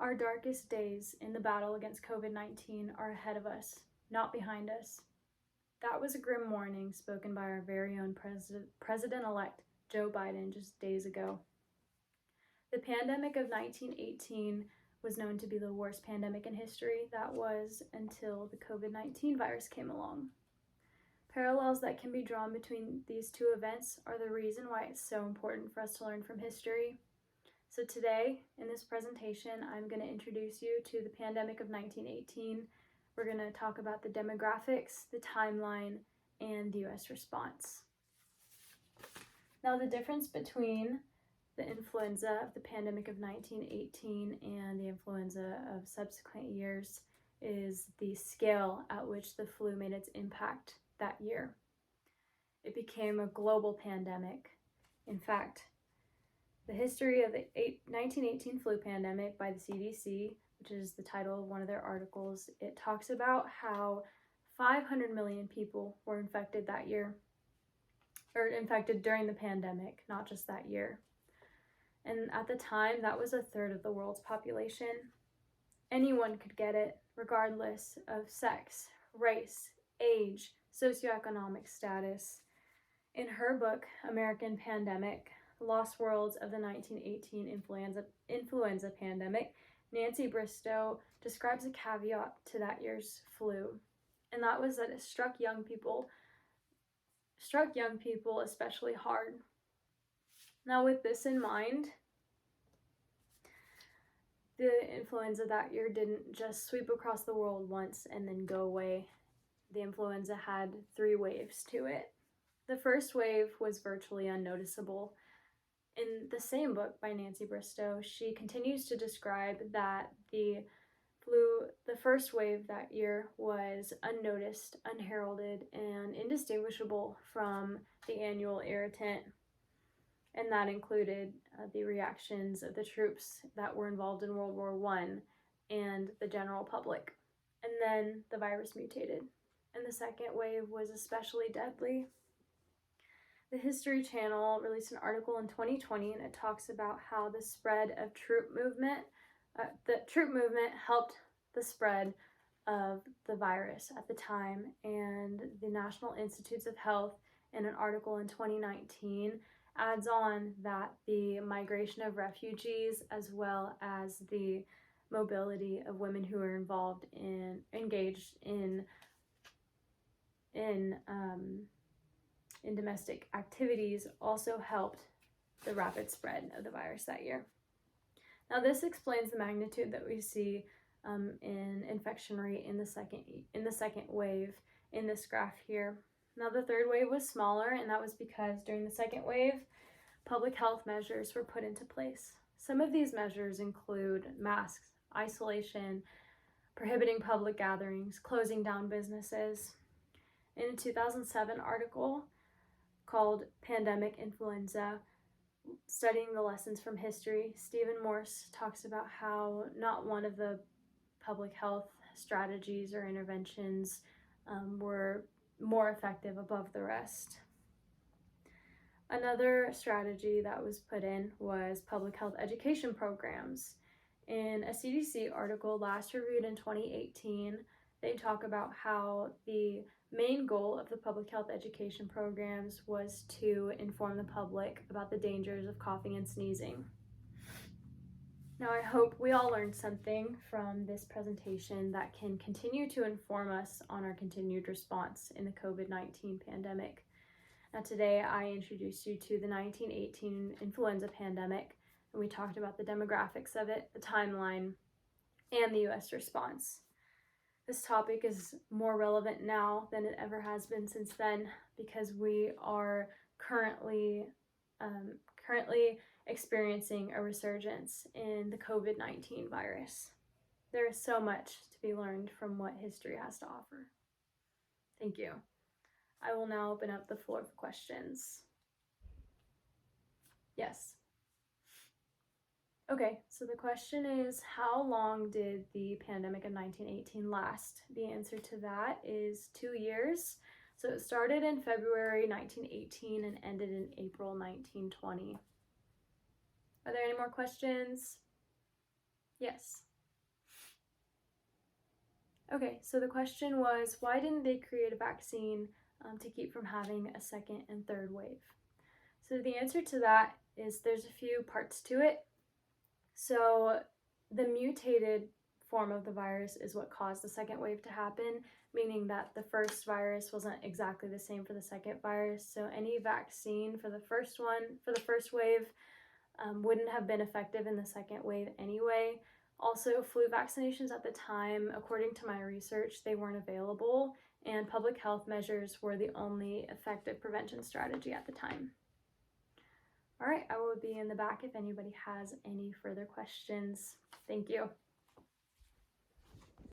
Our darkest days in the battle against COVID-19 are ahead of us, not behind us. That was a grim warning spoken by our very own President-elect Joe Biden just days ago. The pandemic of 1918 was known to be the worst pandemic in history. That was until the COVID-19 virus came along. Parallels that can be drawn between these two events are the reason why it's so important for us to learn from history. So today, in this presentation, I'm going to introduce you to the pandemic of 1918. We're going to talk about the demographics, the timeline, and the U.S. response. Now, the difference between the influenza of the pandemic of 1918 and the influenza of subsequent years is the scale at which the flu made its impact that year. It became a global pandemic. In fact, the history of the 1918 flu pandemic by the CDC, which is the title of one of their articles, it talks about how 500 million people were infected that year, or infected during the pandemic, not just that year. And at the time, that was a third of the world's population. Anyone could get it, regardless of sex, race, age, socioeconomic status. In her book, American Pandemic: Lost Worlds of the 1918 Influenza Pandemic, Nancy Bristow describes a caveat to that year's flu, and that was that it struck young people especially hard. Now, with this in mind, the influenza that year didn't just sweep across the world once and then go away. The influenza had 3 waves to it. The first wave was virtually unnoticeable. In the same book by Nancy Bristow, she continues to describe that the first wave that year was unnoticed, unheralded, and indistinguishable from the annual irritant. And that included the reactions of the troops that were involved in World War I and the general public. And then the virus mutated, and the second wave was especially deadly. The History Channel released an article in 2020, and it talks about how the spread of the troop movement helped the spread of the virus at the time. And the National Institutes of Health, in an article in 2019, adds on that the migration of refugees, as well as the mobility of women who are engaged in domestic activities, also helped the rapid spread of the virus that year. Now, this explains the magnitude that we see in infection rate in the second wave in this graph here. Now, the third wave was smaller, and that was because during the second wave, public health measures were put into place. Some of these measures include masks, isolation, prohibiting public gatherings, closing down businesses. In a 2007 article called Pandemic Influenza, Studying the Lessons from History, Stephen Morse talks about how not one of the public health strategies or interventions were more effective above the rest. Another strategy that was put in was public health education programs. In a CDC article last reviewed in 2018, they talk about how the main goal of the public health education programs was to inform the public about the dangers of coughing and sneezing. Now, I hope we all learned something from this presentation that can continue to inform us on our continued response in the COVID-19 pandemic. Now, today I introduced you to the 1918 influenza pandemic, and we talked about the demographics of it, the timeline, and the U.S. response. This topic is more relevant now than it ever has been since then, because we are currently experiencing a resurgence in the COVID-19 virus. There is so much to be learned from what history has to offer. Thank you. I will now open up the floor for questions. Yes. Okay, so the question is, how long did the pandemic of 1918 last? The answer to that is 2 years. So it started in February 1918 and ended in April 1920. Are there any more questions? Yes. Okay, so the question was, why didn't they create a vaccine to keep from having a second and third wave? So the answer to that is there's a few parts to it. So the mutated form of the virus is what caused the second wave to happen, meaning that the first virus wasn't exactly the same for the second virus. So any vaccine for the first wave, wouldn't have been effective in the second wave anyway. Also, flu vaccinations at the time, according to my research, they weren't available, and public health measures were the only effective prevention strategy at the time. All right, I will be in the back if anybody has any further questions. Thank you.